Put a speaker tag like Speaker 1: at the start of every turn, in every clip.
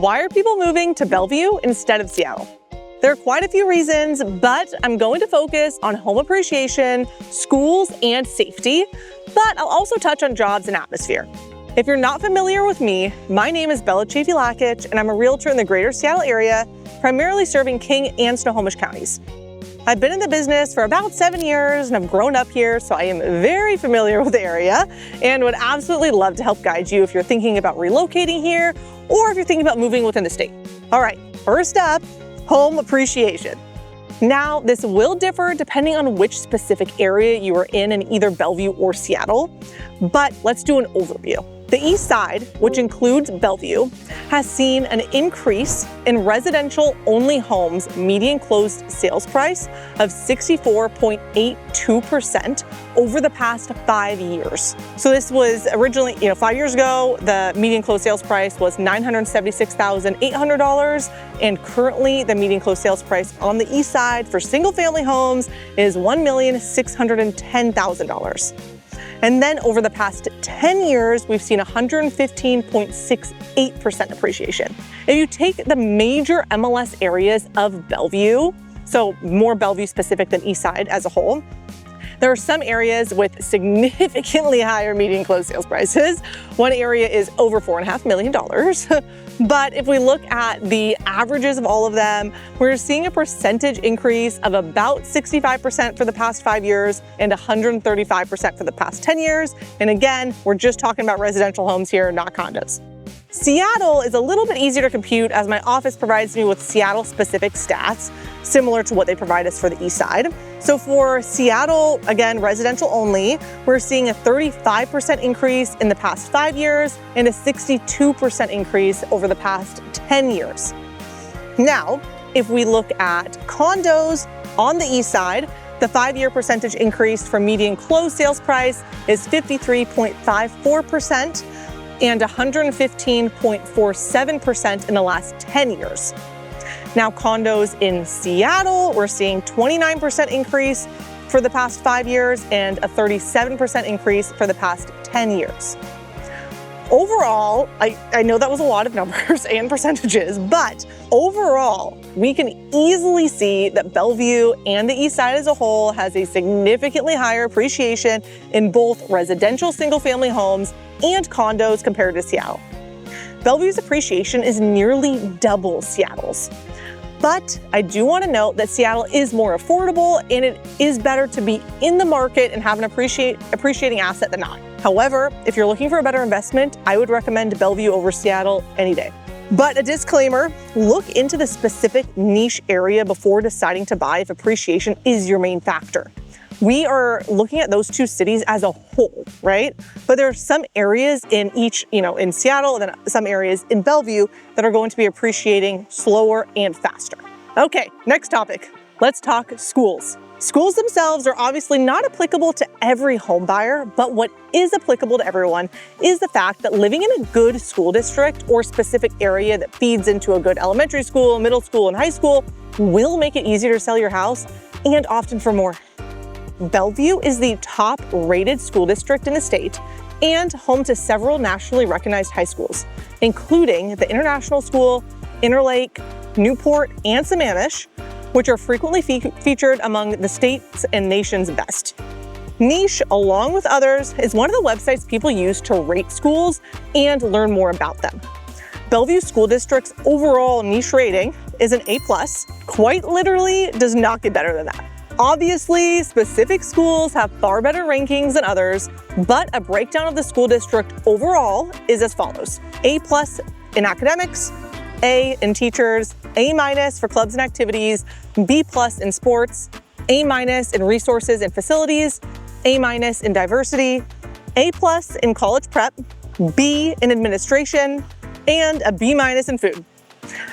Speaker 1: Why are people moving to Bellevue instead of Seattle? There are quite a few reasons, but I'm going to focus on home appreciation, schools, and safety, but I'll also touch on jobs and atmosphere. If you're not familiar with me, my name is Bella Chaffey Lakic, and I'm a realtor in the greater Seattle area, primarily serving King and Snohomish counties. I've been in the business for about 7 years and I've grown up here, so I am very familiar with the area and would absolutely love to help guide you if you're thinking about relocating here or if you're thinking about moving within the state. All right, first up, home appreciation. Now, this will differ depending on which specific area you are in either Bellevue or Seattle, but let's do an overview. The east side, which includes Bellevue, has seen an increase in residential-only homes median closed sales price of 64.82% over the past 5 years. So this was originally, 5 years ago, the median closed sales price was $976,800, and currently the median closed sales price on the east side for single-family homes is $1,610,000. And then over the past 10 years, we've seen 115.68% appreciation. If you take the major MLS areas of Bellevue, so more Bellevue specific than East Side as a whole, there are some areas with significantly higher median closed sales prices. One area is over $4.5 million. But if we look at the averages of all of them, we're seeing a percentage increase of about 65% for the past 5 years and 135% for the past 10 years. And again, we're just talking about residential homes here, not condos. Seattle is a little bit easier to compute as my office provides me with Seattle-specific stats, similar to what they provide us for the east side. So for Seattle, again, residential only, we're seeing a 35% increase in the past 5 years and a 62% increase over the past 10 years. Now, if we look at condos on the east side, the 5-year percentage increase for median closed sales price is 53.54%. and 115.47% in the last 10 years. Now, condos in Seattle, we're seeing 29% increase for the past 5 years and a 37% increase for the past 10 years. Overall, I know that was a lot of numbers and percentages, but overall, we can easily see that Bellevue and the east side as a whole has a significantly higher appreciation in both residential single-family homes and condos compared to Seattle. Bellevue's appreciation is nearly double Seattle's. But I do want to note that Seattle is more affordable and it is better to be in the market and have an appreciating asset than not. However, if you're looking for a better investment, I would recommend Bellevue over Seattle any day. But a disclaimer, look into the specific niche area before deciding to buy if appreciation is your main factor. We are looking at those two cities as a whole, right? But there are some areas in each, in Seattle and then some areas in Bellevue that are going to be appreciating slower and faster. Okay, next topic. Let's talk schools. Schools themselves are obviously not applicable to every home buyer, but what is applicable to everyone is the fact that living in a good school district or specific area that feeds into a good elementary school, middle school, and high school will make it easier to sell your house and often for more. Bellevue is the top-rated school district in the state and home to several nationally recognized high schools, including the International School, Interlake, Newport, and Sammamish, which are frequently featured among the state's and nation's best. Niche, along with others, is one of the websites people use to rate schools and learn more about them. Bellevue School District's overall niche rating is an A+, quite literally does not get better than that. Obviously, specific schools have far better rankings than others, but a breakdown of the school district overall is as follows. A+ in academics, A in teachers, A- for clubs and activities, B+ in sports, A- in resources and facilities, A- in diversity, A+ in college prep, B in administration, and a B- in food.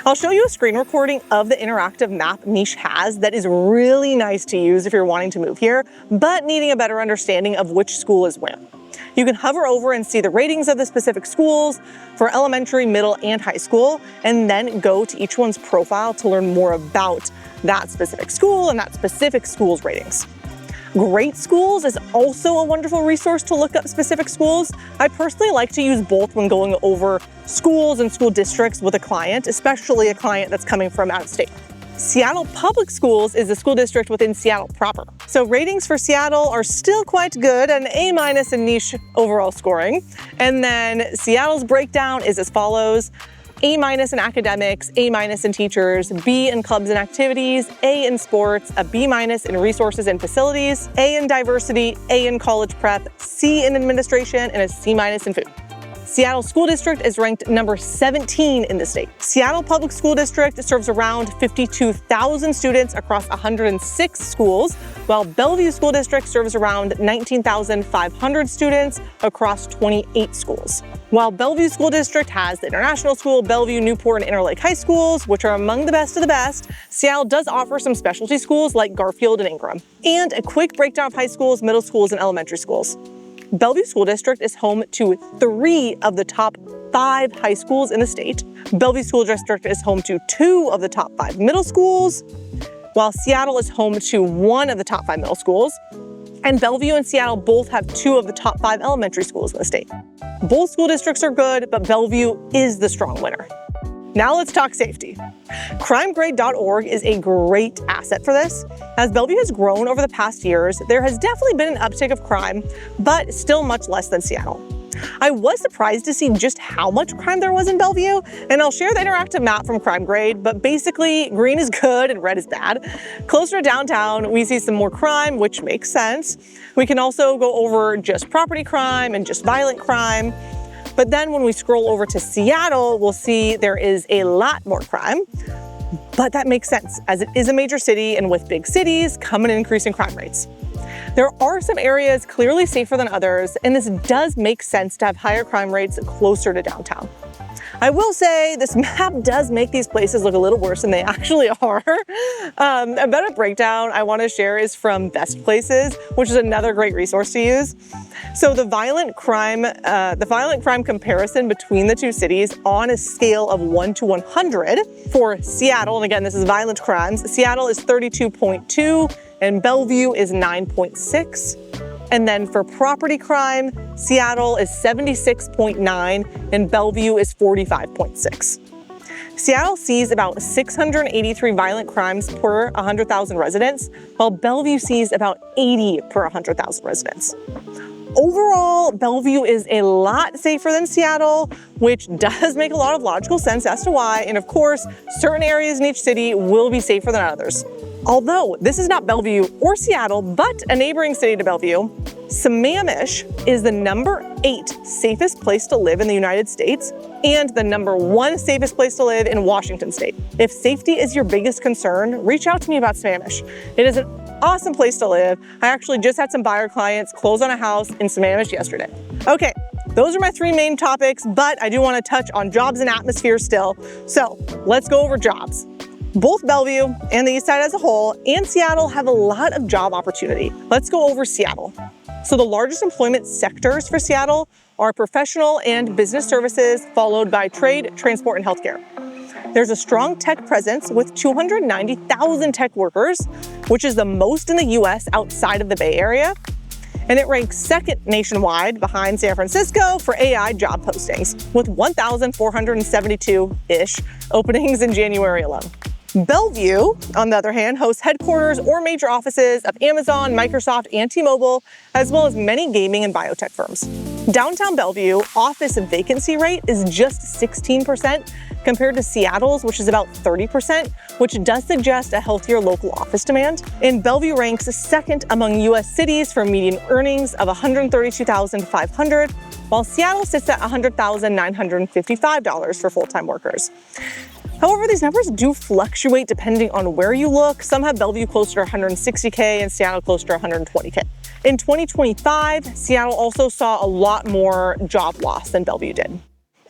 Speaker 1: I'll show you a screen recording of the interactive map Niche has that is really nice to use if you're wanting to move here, but needing a better understanding of which school is where. You can hover over and see the ratings of the specific schools for elementary, middle, and high school, and then go to each one's profile to learn more about that specific school and that specific school's ratings. Great Schools is also a wonderful resource to look up specific schools. I personally like to use both when going over schools and school districts with a client, especially a client that's coming from out of state. Seattle Public Schools is a school district within Seattle proper. So ratings for Seattle are still quite good, an A- in niche overall scoring. And then Seattle's breakdown is as follows: A- in academics, A- in teachers, B in clubs and activities, A in sports, a B- in resources and facilities, A in diversity, A in college prep, C in administration, and a C- in food. Seattle School District is ranked number 17 in the state. Seattle Public School District serves around 52,000 students across 106 schools, while Bellevue School District serves around 19,500 students across 28 schools. While Bellevue School District has the International School, Bellevue, Newport, and Interlake High Schools, which are among the best of the best, Seattle does offer some specialty schools like Garfield and Ingram. And a quick breakdown of high schools, middle schools, and elementary schools. Bellevue School District is home to 3 of the top 5 high schools in the state. Bellevue School District is home to 2 of the top 5 middle schools, while Seattle is home to 1 of the top 5 middle schools. And Bellevue and Seattle both have 2 of the top 5 elementary schools in the state. Both school districts are good, but Bellevue is the strong winner. Now let's talk safety. Crimegrade.org is a great asset for this. As Bellevue has grown over the past years, there has definitely been an uptick of crime, but still much less than Seattle. I was surprised to see just how much crime there was in Bellevue, and I'll share the interactive map from CrimeGrade, but basically green is good and red is bad. Closer to downtown, we see some more crime, which makes sense. We can also go over just property crime and just violent crime. But then when we scroll over to Seattle, we'll see there is a lot more crime. But that makes sense, as it is a major city, and with big cities come an increase in crime rates. There are some areas clearly safer than others, and this does make sense to have higher crime rates closer to downtown. I will say this map does make these places look a little worse than they actually are. A better breakdown I want to share is from Best Places, which is another great resource to use. So the violent crime comparison between the two cities on a scale of 1 to 100 for Seattle, and again, this is violent crimes, Seattle is 32.2 and Bellevue is 9.6. And then for property crime, Seattle is 76.9 and Bellevue is 45.6. Seattle sees about 683 violent crimes per 100,000 residents, while Bellevue sees about 80 per 100,000 residents. Overall, Bellevue is a lot safer than Seattle, which does make a lot of logical sense as to why. And of course, certain areas in each city will be safer than others. Although this is not Bellevue or Seattle, but a neighboring city to Bellevue, Sammamish is the number 8 safest place to live in the United States and the number 1 safest place to live in Washington state. If safety is your biggest concern, reach out to me about Sammamish. It is an awesome place to live. I actually just had some buyer clients close on a house in Sammamish yesterday. Okay, those are my 3 main topics, but I do want to touch on jobs and atmosphere still. So let's go over jobs. Both Bellevue and the East Side as a whole and Seattle have a lot of job opportunity. Let's go over Seattle. So the largest employment sectors for Seattle are professional and business services, followed by trade, transport, and healthcare. There's a strong tech presence with 290,000 tech workers, which is the most in the US outside of the Bay Area. And it ranks 2nd nationwide behind San Francisco for AI job postings, with 1,472-ish openings in January alone. Bellevue, on the other hand, hosts headquarters or major offices of Amazon, Microsoft, and T-Mobile, as well as many gaming and biotech firms. Downtown Bellevue office vacancy rate is just 16% compared to Seattle's, which is about 30%, which does suggest a healthier local office demand. And Bellevue ranks 2nd among US cities for median earnings of $132,500, while Seattle sits at $100,955 for full-time workers. However, these numbers do fluctuate depending on where you look. Some have Bellevue closer to 160K and Seattle closer to 120K. In 2025, Seattle also saw a lot more job loss than Bellevue did.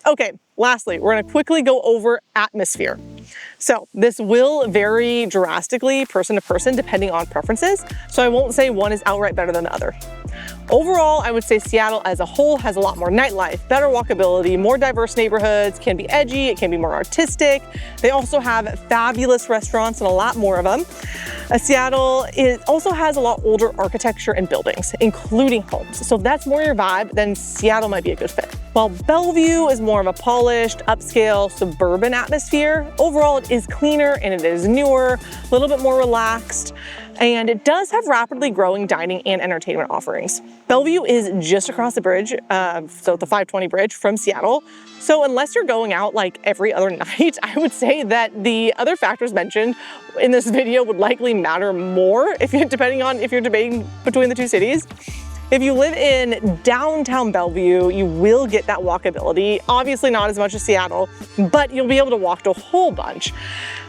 Speaker 1: Okay, lastly, we're gonna quickly go over atmosphere. So this will vary drastically person to person depending on preferences, so I won't say one is outright better than the other. Overall, I would say Seattle as a whole has a lot more nightlife, better walkability, more diverse neighborhoods, can be edgy, it can be more artistic. They also have fabulous restaurants and a lot more of them. Seattle also has a lot older architecture and buildings, including homes. So if that's more your vibe, then Seattle might be a good fit. While Bellevue is more of a polished, upscale, suburban atmosphere, overall it is cleaner and it is newer, a little bit more relaxed, and it does have rapidly growing dining and entertainment offerings. Bellevue is just across the bridge, so the 520 bridge from Seattle. So unless you're going out like every other night, I would say that the other factors mentioned in this video would likely matter more depending on if you're debating between the two cities. If you live in downtown Bellevue, you will get that walkability. Obviously not as much as Seattle, but you'll be able to walk to a whole bunch.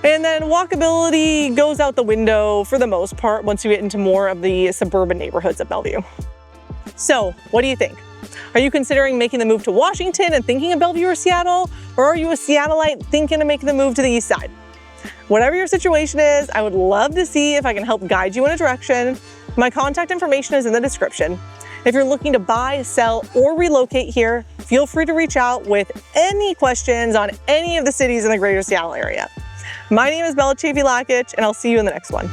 Speaker 1: And then walkability goes out the window for the most part once you get into more of the suburban neighborhoods of Bellevue. So what do you think? Are you considering making the move to Washington and thinking of Bellevue or Seattle? Or are you a Seattleite thinking of making the move to the east side? Whatever your situation is, I would love to see if I can help guide you in a direction. My contact information is in the description. If you're looking to buy, sell, or relocate here, feel free to reach out with any questions on any of the cities in the greater Seattle area. My name is Bella Chaffey Lakic, and I'll see you in the next one.